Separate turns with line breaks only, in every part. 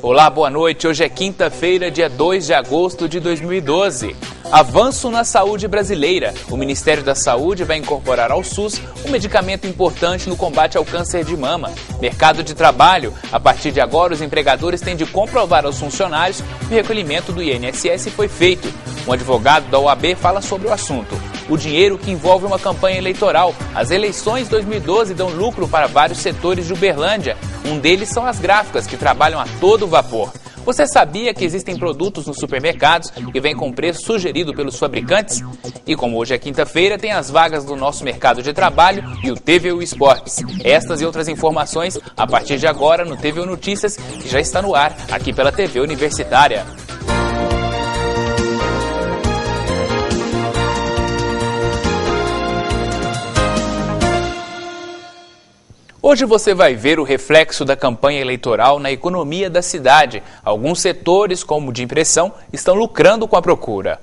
Olá, boa noite. Hoje é quinta-feira, dia 2 de agosto de 2012. Avanço na saúde brasileira. O Ministério da Saúde vai incorporar ao SUS um medicamento importante no combate ao câncer de mama. Mercado de trabalho. A partir de agora, os empregadores têm de comprovar aos funcionários que o recolhimento do INSS foi feito. Um advogado da OAB fala sobre o assunto. O dinheiro que envolve uma campanha eleitoral. As eleições 2012 dão lucro para vários setores de Uberlândia. Um deles são as gráficas, que trabalham a todo vapor. Você sabia que existem produtos nos supermercados que vêm com preço sugerido pelos fabricantes? E como hoje é quinta-feira, tem as vagas do nosso mercado de trabalho e o TVU Esportes. Estas e outras informações a partir de agora no TVU Notícias, que já está no ar aqui pela TV Universitária. Hoje você vai ver o reflexo da campanha eleitoral na economia da cidade. Alguns setores, como o de impressão, estão lucrando com a procura.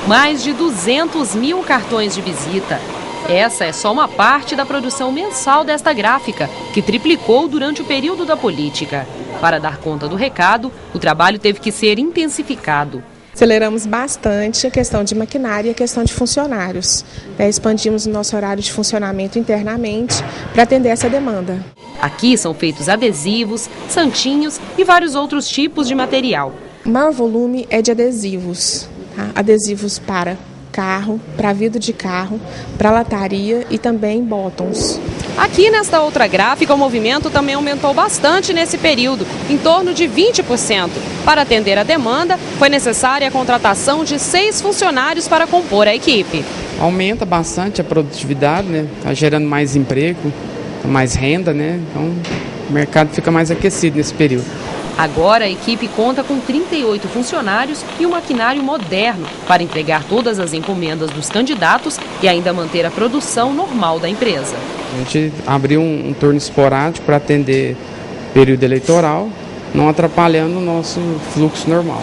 Mais de 200 mil cartões de visita. Essa é só uma parte da produção mensal desta gráfica, que triplicou durante o período da política. Para dar conta do recado, o trabalho teve que ser intensificado.
Aceleramos bastante a questão de maquinária e a questão de funcionários. Expandimos o nosso horário de funcionamento internamente para atender essa demanda.
Aqui são feitos adesivos, santinhos e vários outros tipos de material.
O maior volume é de adesivos, tá? Adesivos para carro, para vidro de carro, para lataria e também bottoms.
Aqui nesta outra gráfica, o movimento também aumentou bastante nesse período, em torno de 20%. Para atender a demanda, foi necessária a contratação de 6 funcionários para compor a equipe.
Aumenta bastante a produtividade, né? Está gerando mais emprego, mais renda, né? Então o mercado fica mais aquecido nesse período.
Agora a equipe conta com 38 funcionários e um maquinário moderno para entregar todas as encomendas dos candidatos e ainda manter a produção normal da empresa.
A gente abriu um turno esporádico para atender período eleitoral, não atrapalhando o nosso fluxo normal.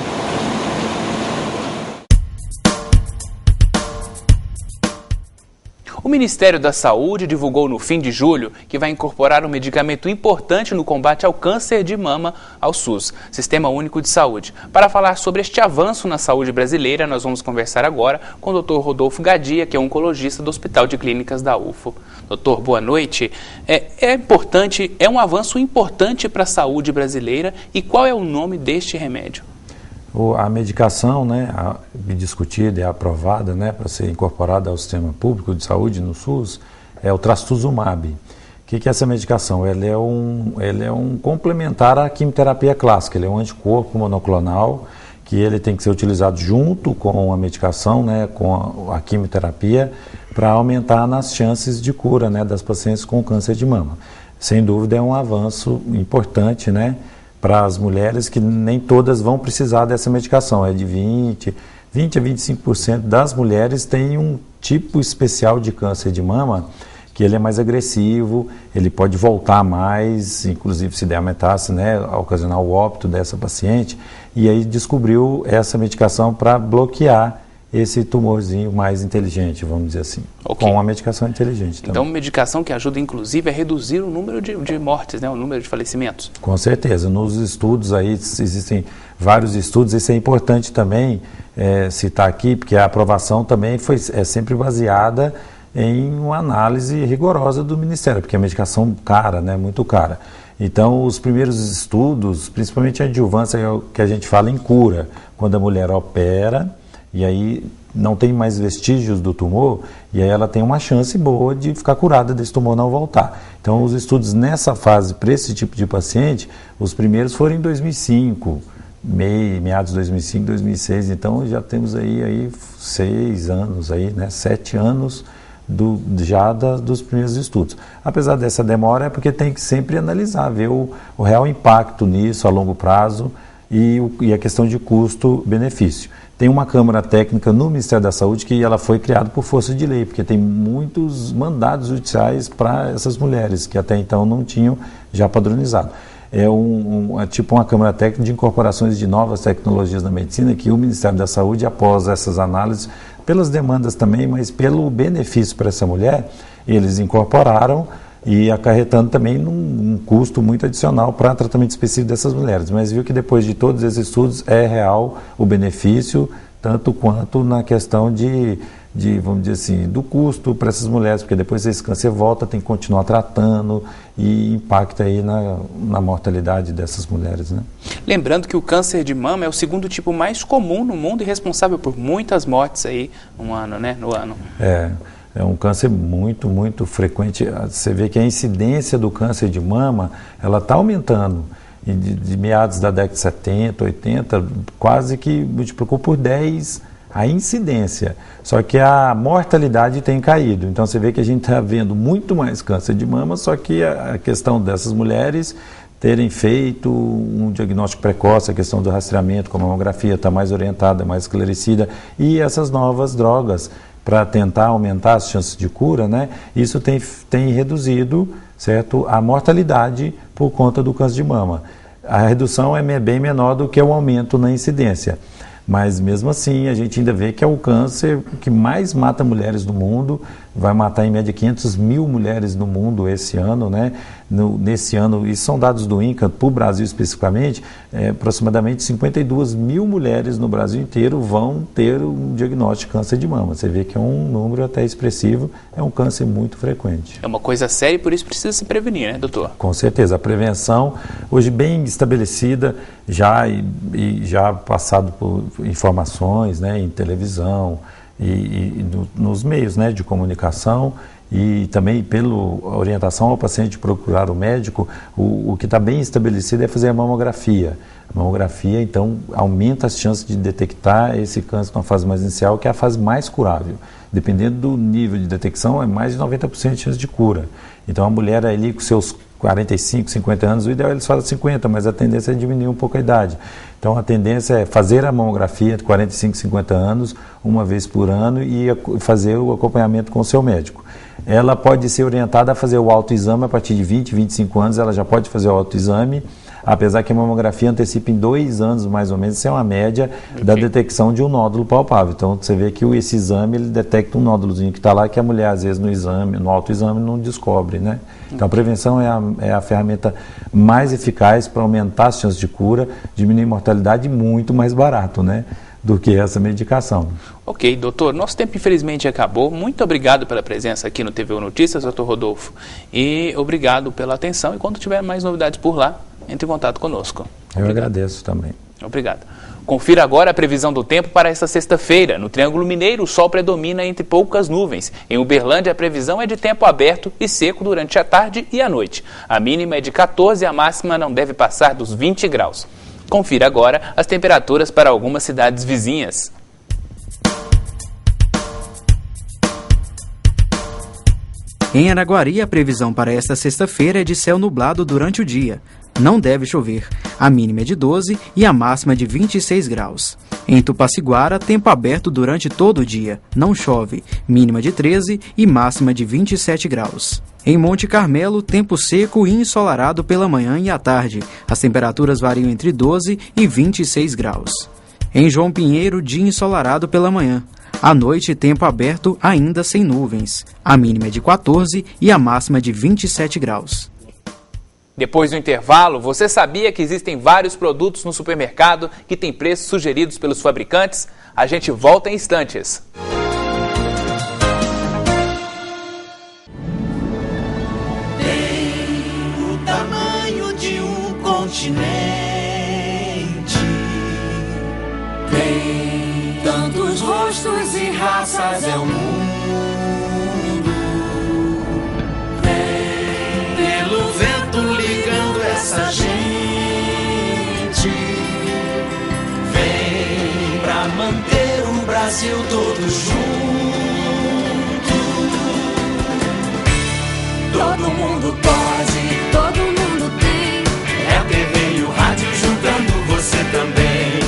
O Ministério da Saúde divulgou no fim de julho que vai incorporar um medicamento importante no combate ao câncer de mama ao SUS, Sistema Único de Saúde. Para falar sobre este avanço na saúde brasileira, nós vamos conversar agora com o Dr. Rodolfo Gadia, que é oncologista do Hospital de Clínicas da UFO. Doutor, boa noite. É um avanço importante para a saúde brasileira, e qual é o nome deste remédio?
A medicação, né, discutida e aprovada, né, para ser incorporada ao sistema público de saúde no SUS, é o trastuzumab. O que é essa medicação? Ela é um complementar à quimioterapia clássica. Ele é um anticorpo monoclonal que ele tem que ser utilizado junto com a medicação, né, com a quimioterapia, para aumentar nas chances de cura, né, das pacientes com câncer de mama. Sem dúvida é um avanço importante, né, para as mulheres, que nem todas vão precisar dessa medicação. É de 20 a 25% das mulheres têm um tipo especial de câncer de mama, que ele é mais agressivo, ele pode voltar mais, inclusive se der a metástase, né, ocasionar o óbito dessa paciente, e aí descobriu essa medicação para bloquear esse tumorzinho mais inteligente, vamos dizer assim, okay, com uma medicação inteligente também.
Então, uma medicação que ajuda, inclusive, a reduzir o número de mortes, né, o número de falecimentos.
Com certeza. Nos estudos aí, existem vários estudos, isso é importante também citar aqui, porque a aprovação também é sempre baseada em uma análise rigorosa do Ministério, porque é medicação cara, né, muito cara. Então, os primeiros estudos, principalmente a adjuvância, que a gente fala em cura, quando a mulher opera, e aí não tem mais vestígios do tumor, e aí ela tem uma chance boa de ficar curada desse tumor não voltar. Então, os estudos nessa fase, para esse tipo de paciente, os primeiros foram em 2005, meados de 2005, 2006, então já temos aí 6 anos, aí, né, 7 anos dos primeiros estudos. Apesar dessa demora, é porque tem que sempre analisar, ver o real impacto nisso a longo prazo e a questão de custo-benefício. Tem uma Câmara Técnica no Ministério da Saúde que ela foi criada por força de lei, porque tem muitos mandados judiciais para essas mulheres que até então não tinham já padronizado. É tipo uma Câmara Técnica de incorporações de novas tecnologias na medicina, que o Ministério da Saúde, após essas análises, pelas demandas também, mas pelo benefício para essa mulher, eles incorporaram e acarretando também num custo muito adicional para tratamento específico dessas mulheres. Mas viu que depois de todos esses estudos é real o benefício, tanto quanto na questão de vamos dizer assim, do custo para essas mulheres, porque depois esse câncer volta, tem que continuar tratando e impacta aí na mortalidade dessas mulheres, né?
Lembrando que o câncer de mama é o segundo tipo mais comum no mundo e responsável por muitas mortes aí no ano, né?
É um câncer muito, muito frequente. Você vê que a incidência do câncer de mama, ela está aumentando. E de meados da década de 70, 80, quase que multiplicou por 10 a incidência. Só que a mortalidade tem caído. Então você vê que a gente está vendo muito mais câncer de mama, só que a questão dessas mulheres terem feito um diagnóstico precoce, a questão do rastreamento com a mamografia está mais orientada, mais esclarecida, e essas novas drogas para tentar aumentar as chances de cura, né? Isso tem reduzido, certo, a mortalidade por conta do câncer de mama. A redução é bem menor do que o aumento na incidência. Mas mesmo assim, a gente ainda vê que é o câncer que mais mata mulheres no mundo, vai matar em média 500 mil mulheres no mundo esse ano, né? Nesse ano, e são dados do INCA, para o Brasil especificamente, aproximadamente 52 mil mulheres no Brasil inteiro vão ter um diagnóstico de câncer de mama. Você vê que é um número até expressivo, é um câncer muito frequente.
É uma coisa séria e por isso precisa se prevenir, né, doutor?
Com certeza, a prevenção, hoje bem estabelecida, já passado por informações, né, em televisão e nos meios, né, de comunicação, e também pela orientação ao paciente procurar o médico, o que está bem estabelecido é fazer a mamografia. A mamografia, então, aumenta as chances de detectar esse câncer na fase mais inicial, que é a fase mais curável. Dependendo do nível de detecção, é mais de 90% de chance de cura. Então, a mulher ali com seus 45, 50 anos, o ideal é eles falam 50, mas a tendência é diminuir um pouco a idade. Então, a tendência é fazer a mamografia de 45, 50 anos, uma vez por ano, e fazer o acompanhamento com o seu médico. Ela pode ser orientada a fazer o autoexame a partir de 20, 25 anos, ela já pode fazer o autoexame, apesar que a mamografia antecipa em 2 anos, mais ou menos, isso é uma média da detecção de um nódulo palpável. Então, você vê que esse exame, ele detecta um nódulozinho que está lá, que a mulher, às vezes, no autoexame, não descobre, né? Então, a prevenção é a ferramenta mais eficaz para aumentar as chances de cura, diminuir a mortalidade, muito mais barato, né, do que essa medicação.
Ok, doutor, nosso tempo infelizmente acabou. Muito obrigado pela presença aqui no TVU Notícias, doutor Rodolfo. E obrigado pela atenção. E quando tiver mais novidades por lá, entre em contato conosco.
Eu agradeço também.
Obrigado. Confira agora a previsão do tempo para esta sexta-feira. No Triângulo Mineiro, o sol predomina entre poucas nuvens. Em Uberlândia, a previsão é de tempo aberto e seco durante a tarde e a noite. A mínima é de 14 e a máxima não deve passar dos 20 graus. Confira agora as temperaturas para algumas cidades vizinhas.
Em Araguari, a previsão para esta sexta-feira é de céu nublado durante o dia. Não deve chover. A mínima é de 12 e a máxima de 26 graus. Em Tupaciguara, tempo aberto durante todo o dia. Não chove. Mínima de 13 e máxima de 27 graus. Em Monte Carmelo, tempo seco e ensolarado pela manhã e à tarde. As temperaturas variam entre 12 e 26 graus. Em João Pinheiro, dia ensolarado pela manhã. À noite, tempo aberto ainda sem nuvens. A mínima é de 14 e a máxima de 27 graus.
Depois do intervalo, você sabia que existem vários produtos no supermercado que têm preços sugeridos pelos fabricantes? A gente volta em instantes.
Tem o tamanho de um continente. Tem tantos rostos e raças, é o mundo. Vem pelo vento ligando essa gente. Vem pra manter o Brasil todo junto. Todo mundo pode, todo mundo tem. É a TV e o rádio juntando você também.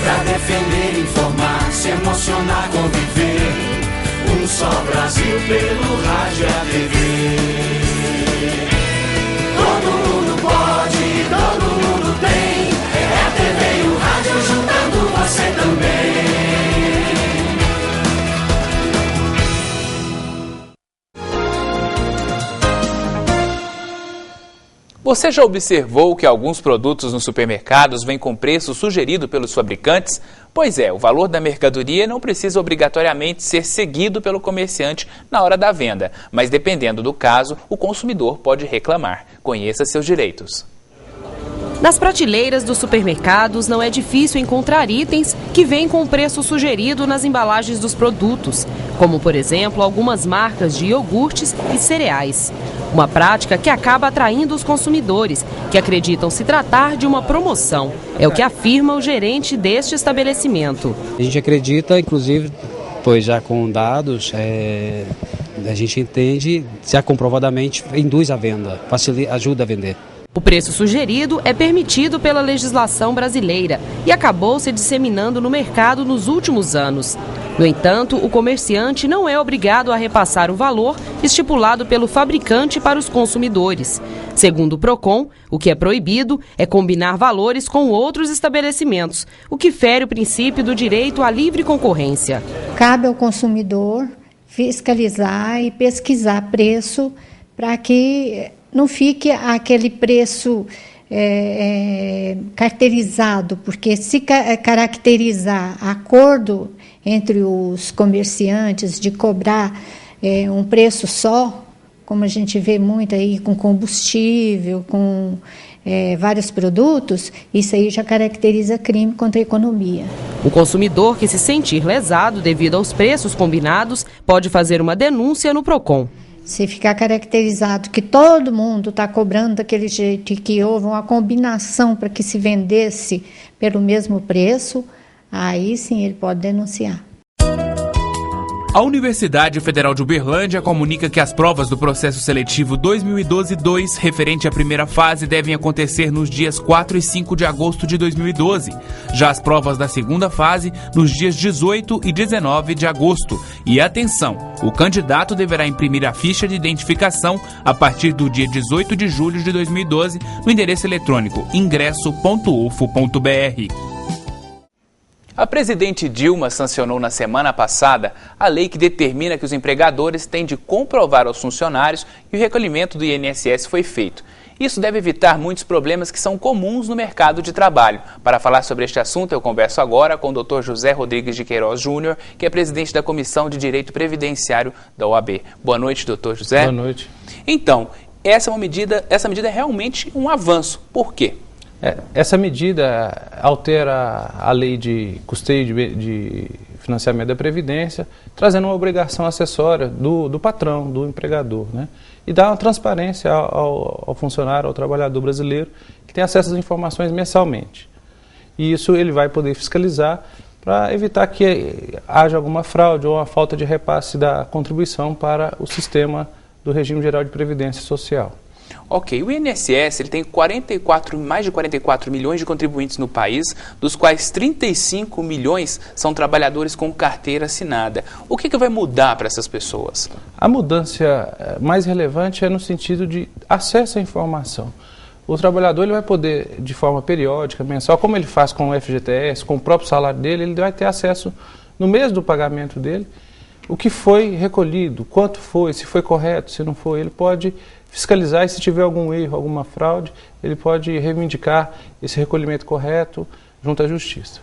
Pra defender, informar, se emocionar, conviver. Um só Brasil pelo rádio e a TV. Todo mundo pode, todo mundo tem. É a TV e o rádio juntando você também.
Você já observou que alguns produtos nos supermercados vêm com preço sugerido pelos fabricantes? Pois é, o valor da mercadoria não precisa obrigatoriamente ser seguido pelo comerciante na hora da venda, mas dependendo do caso, o consumidor pode reclamar. Conheça seus direitos.
Nas prateleiras dos supermercados não é difícil encontrar itens que vêm com o preço sugerido nas embalagens dos produtos, como, por exemplo, algumas marcas de iogurtes e cereais. Uma prática que acaba atraindo os consumidores, que acreditam se tratar de uma promoção. É o que afirma o gerente deste estabelecimento.
A gente acredita, inclusive, pois já com dados, a gente entende, já comprovadamente, induz a venda, ajuda a vender.
O preço sugerido é permitido pela legislação brasileira e acabou se disseminando no mercado nos últimos anos. No entanto, o comerciante não é obrigado a repassar o valor estipulado pelo fabricante para os consumidores. Segundo o PROCON, o que é proibido é combinar valores com outros estabelecimentos, o que fere o princípio do direito à livre concorrência.
Cabe ao consumidor fiscalizar e pesquisar preço para que não fique aquele preço caracterizado, porque se caracterizar acordo entre os comerciantes de cobrar um preço só, como a gente vê muito aí com combustível, com vários produtos, isso aí já caracteriza crime contra a economia.
O consumidor que se sentir lesado devido aos preços combinados pode fazer uma denúncia no PROCON.
Se ficar caracterizado que todo mundo está cobrando daquele jeito e que houve uma combinação para que se vendesse pelo mesmo preço, aí sim ele pode denunciar.
A Universidade Federal de Uberlândia comunica que as provas do processo seletivo 2012-2, referente à primeira fase, devem acontecer nos dias 4 e 5 de agosto de 2012. Já as provas da segunda fase, nos dias 18 e 19 de agosto. E atenção, o candidato deverá imprimir a ficha de identificação a partir do dia 18 de julho de 2012 no endereço eletrônico ingresso.ufo.br. A presidente Dilma sancionou na semana passada a lei que determina que os empregadores têm de comprovar aos funcionários que o recolhimento do INSS foi feito. Isso deve evitar muitos problemas que são comuns no mercado de trabalho. Para falar sobre este assunto, eu converso agora com o Dr. José Rodrigues de Queiroz Júnior, que é presidente da Comissão de Direito Previdenciário da OAB. Boa noite, doutor José.
Boa noite.
Então, essa medida é realmente um avanço. Por quê?
Essa medida altera a lei de custeio de financiamento da Previdência, trazendo uma obrigação acessória do patrão, do empregador, né? E dá uma transparência ao funcionário, ao trabalhador brasileiro, que tem acesso às informações mensalmente. E isso ele vai poder fiscalizar para evitar que haja alguma fraude ou uma falta de repasse da contribuição para o sistema do Regime Geral de Previdência Social.
Ok, o INSS ele tem mais de 44 milhões de contribuintes no país, dos quais 35 milhões são trabalhadores com carteira assinada. O que vai mudar para essas pessoas?
A mudança mais relevante é no sentido de acesso à informação. O trabalhador ele vai poder, de forma periódica, mensal, como ele faz com o FGTS, com o próprio salário dele, ele vai ter acesso no mês do pagamento dele, o que foi recolhido, quanto foi, se foi correto, se não foi, ele pode fiscalizar e se tiver algum erro, alguma fraude, ele pode reivindicar esse recolhimento correto junto à Justiça.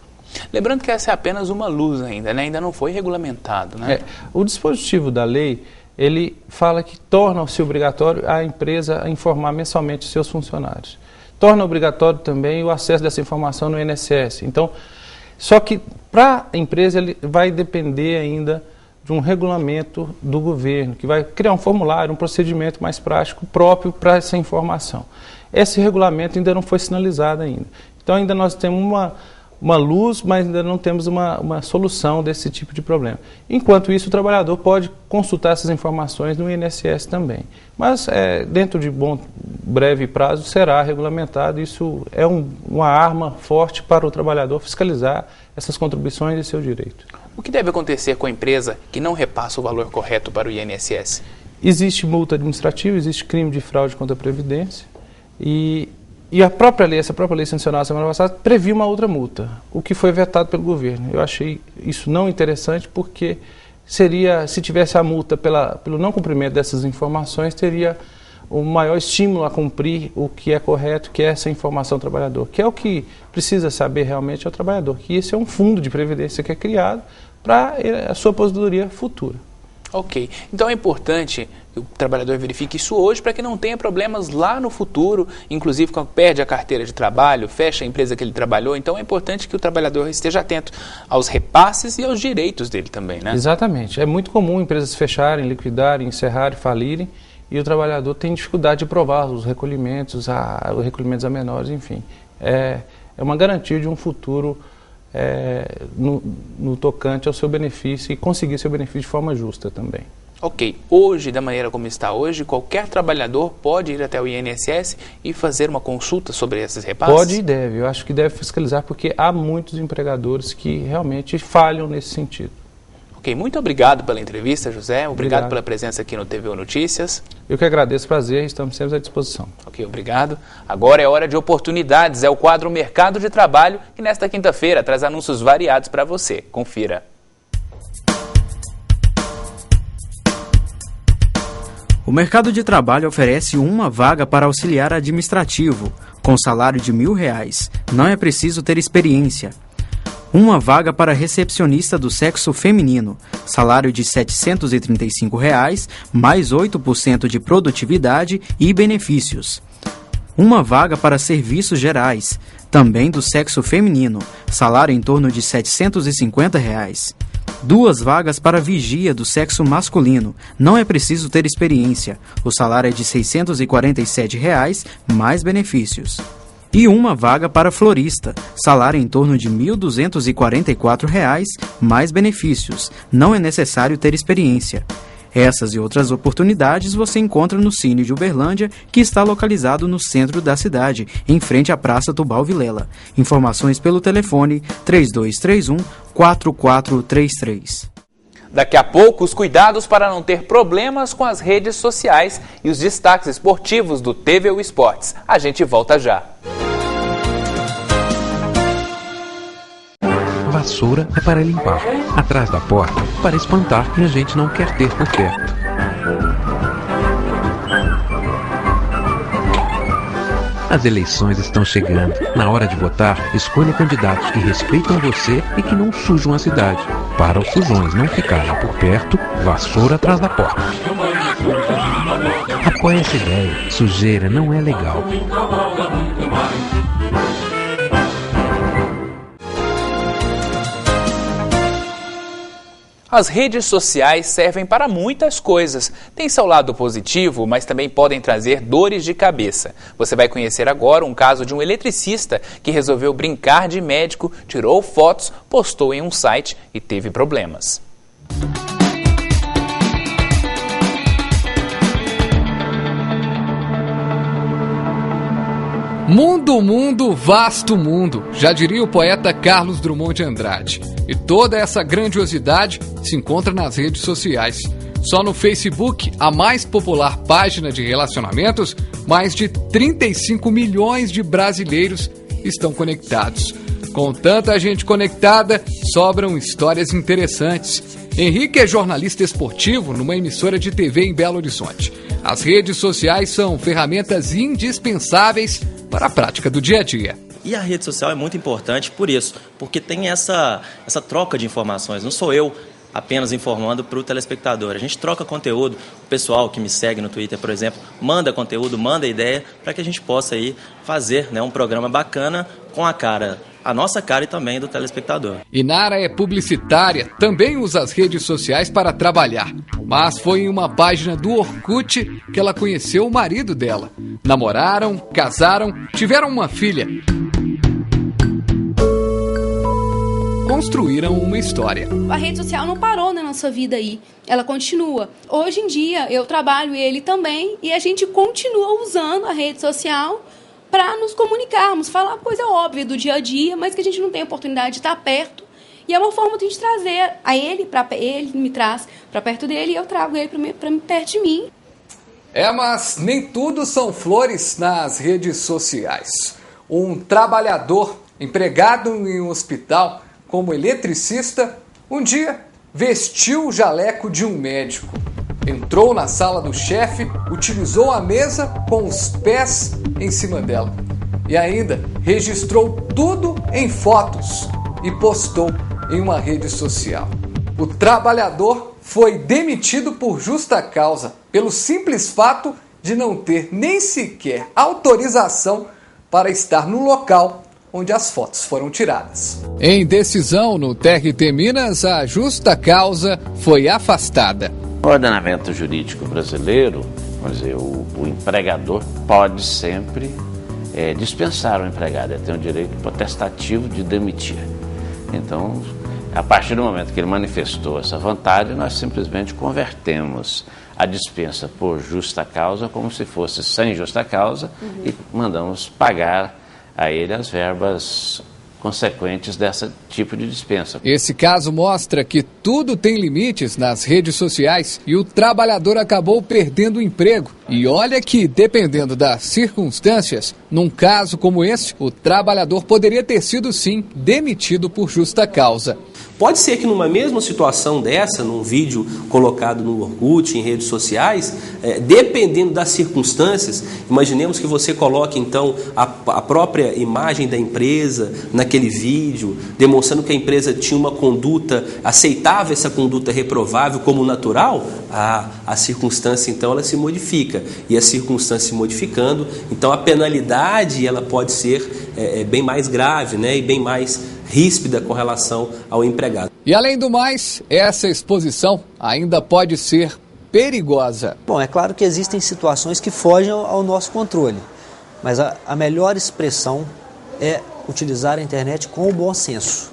Lembrando que essa é apenas uma luz ainda, né? Ainda não foi regulamentado, né?
O dispositivo da lei, ele fala que torna-se obrigatório a empresa a informar mensalmente seus funcionários. Torna obrigatório também o acesso dessa informação no INSS. Então, só que para a empresa ele vai depender ainda de um regulamento do governo, que vai criar um formulário, um procedimento mais prático próprio para essa informação. Esse regulamento ainda não foi sinalizado ainda. Então ainda nós temos uma luz, mas ainda não temos uma solução desse tipo de problema. Enquanto isso, o trabalhador pode consultar essas informações no INSS também. Mas dentro de breve prazo será regulamentado. Isso é uma arma forte para o trabalhador fiscalizar essas contribuições e seu direito.
O que deve acontecer com a empresa que não repassa o valor correto para o INSS?
Existe multa administrativa, existe crime de fraude contra a Previdência e essa própria lei sancionada semana passada previa uma outra multa, o que foi vetado pelo governo. Eu achei isso não interessante porque se tivesse a multa pelo não cumprimento dessas informações, teria o maior estímulo a cumprir o que é correto, que é essa informação ao trabalhador, que é o que precisa saber realmente é o trabalhador, que esse é um fundo de previdência que é criado para a sua aposentadoria futura.
Ok, então é importante que o trabalhador verifique isso hoje para que não tenha problemas lá no futuro, inclusive quando perde a carteira de trabalho, fecha a empresa que ele trabalhou. Então é importante que o trabalhador esteja atento aos repasses e aos direitos dele também, né?
Exatamente, é muito comum empresas fecharem, liquidarem, encerrarem, falirem, e o trabalhador tem dificuldade de provar os recolhimentos a menores, enfim. É uma garantia de um futuro no tocante ao seu benefício e conseguir seu benefício de forma justa também.
Ok, hoje, da maneira como está hoje, qualquer trabalhador pode ir até o INSS e fazer uma consulta sobre esses repasses?
Pode e deve, eu acho que deve fiscalizar porque há muitos empregadores que realmente falham nesse sentido.
Ok, muito obrigado pela entrevista, José. Obrigado pela presença aqui no TVU Notícias.
Eu que agradeço, prazer, estamos sempre à disposição.
Ok, obrigado. Agora é hora de oportunidades, é o quadro Mercado de Trabalho, que nesta quinta-feira traz anúncios variados para você. Confira.
O mercado de trabalho oferece uma vaga para auxiliar administrativo, com salário de R$1.000. Não é preciso ter experiência. Uma vaga para recepcionista do sexo feminino, salário de R$735, mais 8% de produtividade e benefícios. Uma vaga para serviços gerais, também do sexo feminino, salário em torno de R$750. 2 vagas para vigia do sexo masculino, não é preciso ter experiência, o salário é de R$647, mais benefícios. E uma vaga para florista, salário em torno de R$1.244, mais benefícios, não é necessário ter experiência. Essas e outras oportunidades você encontra no Cine de Uberlândia, que está localizado no centro da cidade, em frente à Praça Tubal Vilela. Informações pelo telefone 3231-4433.
Daqui a pouco, os cuidados para não ter problemas com as redes sociais e os destaques esportivos do TVU Esportes. A gente volta já.
Vassoura é para limpar, atrás da porta, para espantar quem a gente não quer ter por perto. As eleições estão chegando. Na hora de votar, escolha candidatos que respeitam você e que não sujam a cidade. Para os sujões não ficarem por perto, vassoura atrás da porta. Apoie essa ideia. Sujeira não é legal.
As redes sociais servem para muitas coisas. Tem seu lado positivo, mas também podem trazer dores de cabeça. Você vai conhecer agora um caso de um eletricista que resolveu brincar de médico, tirou fotos, postou em um site e teve problemas.
Mundo, mundo, vasto mundo, já diria o poeta Carlos Drummond de Andrade. E toda essa grandiosidade se encontra nas redes sociais. Só no Facebook, a mais popular página de relacionamentos, mais de 35 milhões de brasileiros estão conectados. Com tanta gente conectada, sobram histórias interessantes. Henrique é jornalista esportivo numa emissora de TV em Belo Horizonte. As redes sociais são ferramentas indispensáveis para a prática do dia a dia.
E a rede social é muito importante por isso, porque tem essa troca de informações. Não sou eu apenas informando para o telespectador. A gente troca conteúdo. O pessoal que me segue no Twitter, por exemplo, manda conteúdo, manda ideia para que a gente possa aí fazer, um programa bacana com a nossa cara e também do telespectador.
Inara é publicitária, também usa as redes sociais para trabalhar. Mas foi em uma página do Orkut que ela conheceu o marido dela. Namoraram, casaram, tiveram uma filha. Construíram uma história.
A rede social não parou na nossa vida aí, ela continua. Hoje em dia eu trabalho e ele também, e a gente continua usando a rede social para nos comunicarmos, falar coisa óbvia do dia a dia, mas que a gente não tem oportunidade de estar perto. E é uma forma de a gente trazer a ele, ele me traz para perto dele e eu trago ele para perto de mim.
Mas nem tudo são flores nas redes sociais. Um trabalhador empregado em um hospital como eletricista, um dia vestiu o jaleco de um médico. entrou na sala do chefe, utilizou a mesa com os pés em cima dela e ainda registrou tudo em fotos e postou em uma rede social. O trabalhador foi demitido por justa causa, pelo simples fato de não ter nem sequer autorização para estar no local onde as fotos foram tiradas. Em decisão no TRT Minas, a justa causa foi afastada.
No ordenamento jurídico brasileiro, vamos dizer, o empregador pode sempre dispensar o empregado, ele tem o direito potestativo de demitir. Então, a partir do momento que ele manifestou essa vontade, nós simplesmente convertemos a dispensa por justa causa como se fosse sem justa causa e mandamos pagar a ele as verbas consequentes desse tipo de dispensa.
Esse caso mostra que tudo tem limites nas redes sociais e o trabalhador acabou perdendo o emprego. E olha que, dependendo das circunstâncias, num caso como esse, o trabalhador poderia ter sido, sim, demitido por justa causa.
Pode ser que numa mesma situação dessa, num vídeo colocado no Orkut, em redes sociais, dependendo das circunstâncias, imaginemos que você coloque então a própria imagem da empresa naquele vídeo, demonstrando que a empresa tinha uma conduta, aceitava essa conduta reprovável como natural, a circunstância então ela se modifica. E a circunstância se modificando, então a penalidade ela pode ser bem mais grave, né, e bem mais ríspida com relação ao empregado.
E além do mais, essa exposição ainda pode ser perigosa.
Bom, é claro que existem situações que fogem ao nosso controle, mas a melhor expressão é utilizar a internet com o bom senso,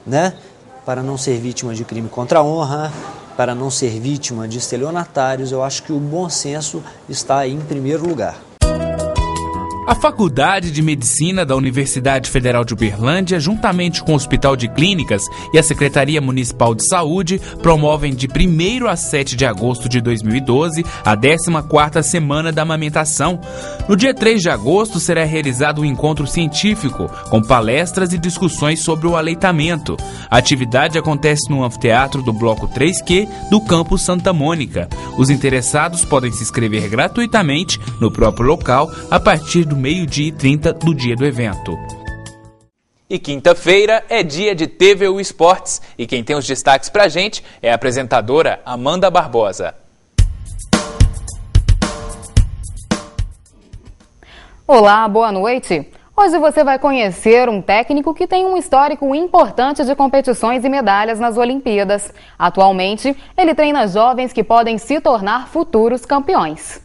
né? Para não ser vítima de crime contra a honra, para não ser vítima de estelionatários, eu acho que o bom senso está aí em primeiro lugar.
A Faculdade de Medicina da Universidade Federal de Uberlândia, juntamente com o Hospital de Clínicas e a Secretaria Municipal de Saúde, promovem de 1º a 7 de agosto de 2012 a 14ª Semana da Amamentação. No dia 3 de agosto será realizado um encontro científico, com palestras e discussões sobre o aleitamento. A atividade acontece no anfiteatro do Bloco 3Q do Campus Santa Mônica. Os interessados podem se inscrever gratuitamente no próprio local a partir do 12h30 do dia do evento. E quinta-feira é dia de TVU Esportes e quem tem os destaques pra gente é a apresentadora Amanda Barbosa.
Olá, boa noite. Hoje você vai conhecer um técnico que tem um histórico importante de competições e medalhas nas Olimpíadas. Atualmente, ele treina jovens que podem se tornar futuros campeões.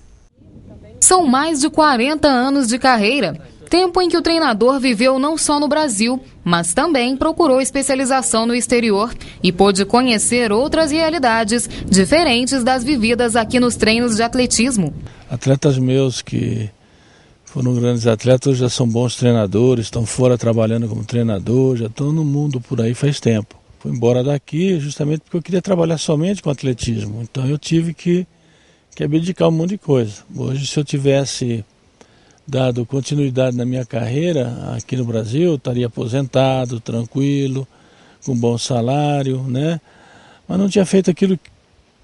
São mais de 40 anos de carreira, tempo em que o treinador viveu não só no Brasil, mas também procurou especialização no exterior e pôde conhecer outras realidades diferentes das vividas aqui nos treinos de atletismo.
Atletas meus que foram grandes atletas já são bons treinadores, estão fora trabalhando como treinador, já estão no mundo por aí faz tempo. Fui embora daqui justamente porque eu queria trabalhar somente com atletismo, então eu tive que abdicar um monte de coisa. Hoje, se eu tivesse dado continuidade na minha carreira aqui no Brasil, eu estaria aposentado, tranquilo, com bom salário, né? Mas não tinha feito aquilo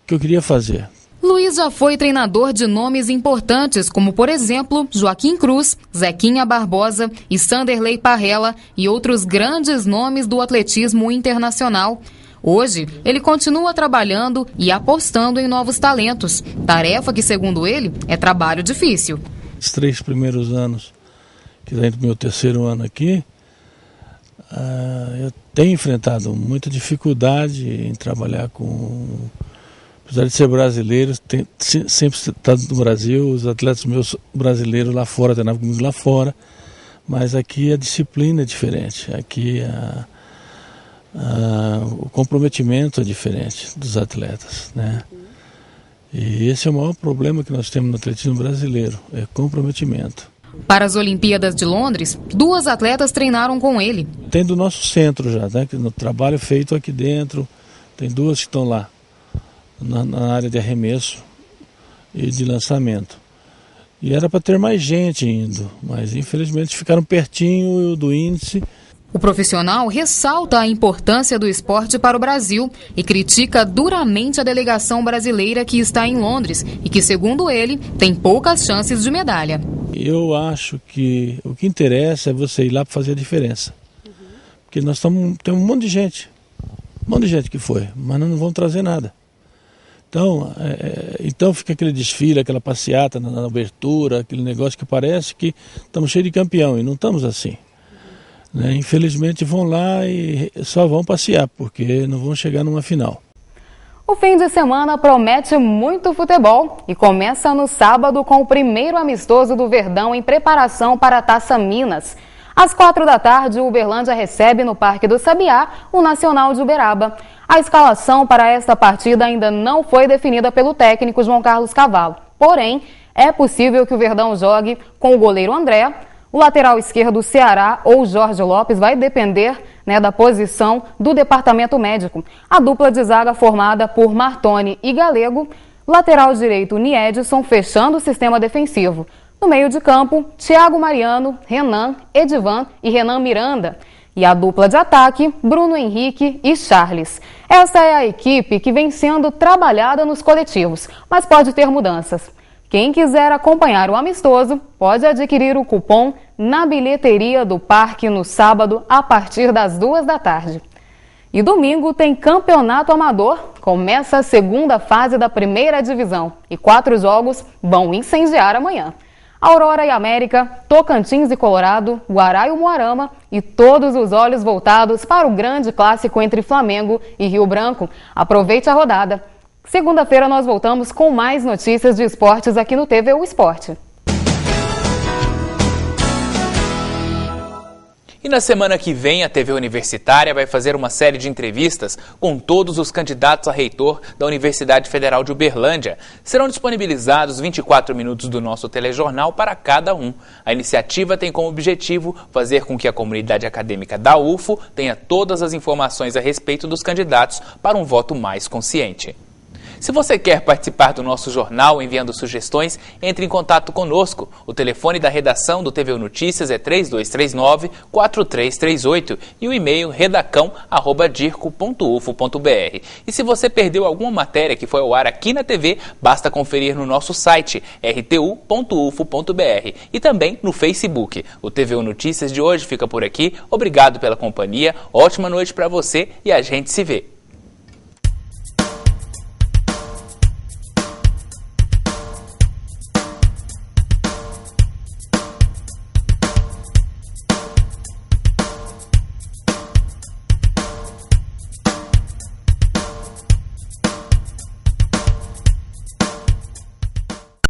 que eu queria fazer.
Luiz já foi treinador de nomes importantes, como, por exemplo, Joaquim Cruz, Zequinha Barbosa e Sanderlei Parrella e outros grandes nomes do atletismo internacional. Hoje, ele continua trabalhando e apostando em novos talentos, tarefa que, segundo ele, é trabalho difícil.
Os 3 primeiros anos, que está indo para o meu 3º ano aqui, eu tenho enfrentado muita dificuldade em trabalhar com... Apesar de ser brasileiro, sempre estado no Brasil, os atletas meus brasileiros lá fora, treinavam comigo lá fora, mas aqui a disciplina é diferente, aqui o comprometimento é diferente dos atletas, né? E esse é o maior problema que nós temos no atletismo brasileiro, é comprometimento.
Para as Olimpíadas de Londres, 2 atletas treinaram com ele.
Tem do nosso centro já, né? No trabalho feito aqui dentro, tem 2 que estão lá, na área de arremesso e de lançamento. E era para ter mais gente indo, mas infelizmente ficaram pertinho do índice.
O profissional ressalta a importância do esporte para o Brasil e critica duramente a delegação brasileira que está em Londres e que, segundo ele, tem poucas chances de medalha.
Eu acho que o que interessa é você ir lá para fazer a diferença. Porque nós temos um monte de gente que foi, mas não vão trazer nada. Então fica aquele desfile, aquela passeata na abertura, aquele negócio que parece que estamos cheios de campeão e não estamos assim. Né? Infelizmente vão lá e só vão passear, porque não vão chegar numa final.
O fim de semana promete muito futebol e começa no sábado com o primeiro amistoso do Verdão em preparação para a Taça Minas. Às 16h, o Uberlândia recebe no Parque do Sabiá o Nacional de Uberaba. A escalação para esta partida ainda não foi definida pelo técnico João Carlos Cavalo. Porém, é possível que o Verdão jogue com o goleiro André, o lateral esquerdo Ceará ou Jorge Lopes, vai depender da posição do departamento médico. A dupla de zaga formada por Martoni e Galego, lateral direito Niedson fechando o sistema defensivo. No meio de campo, Thiago Mariano, Renan, Edivan e Renan Miranda. E a dupla de ataque, Bruno Henrique e Charles. Essa é a equipe que vem sendo trabalhada nos coletivos, mas pode ter mudanças. Quem quiser acompanhar o amistoso pode adquirir o cupom na bilheteria do parque no sábado a partir das 14h. E domingo tem campeonato amador, começa a segunda fase da primeira divisão e 4 jogos vão incendiar amanhã. Aurora e América, Tocantins e Colorado, Guará e Umuarama e todos os olhos voltados para o grande clássico entre Flamengo e Rio Branco. Aproveite a rodada. Segunda-feira nós voltamos com mais notícias de esportes aqui no TVU Esporte.
E na semana que vem, a TV Universitária vai fazer uma série de entrevistas com todos os candidatos a reitor da Universidade Federal de Uberlândia. Serão disponibilizados 24 minutos do nosso telejornal para cada um. A iniciativa tem como objetivo fazer com que a comunidade acadêmica da UFO tenha todas as informações a respeito dos candidatos para um voto mais consciente. Se você quer participar do nosso jornal enviando sugestões, entre em contato conosco. O telefone da redação do TVU Notícias é 3239-4338 e o e-mail redacão@dirco.ufo.br. E se você perdeu alguma matéria que foi ao ar aqui na TV, basta conferir no nosso site rtu.ufo.br e também no Facebook. O TVU Notícias de hoje fica por aqui. Obrigado pela companhia, ótima noite para você e a gente se vê.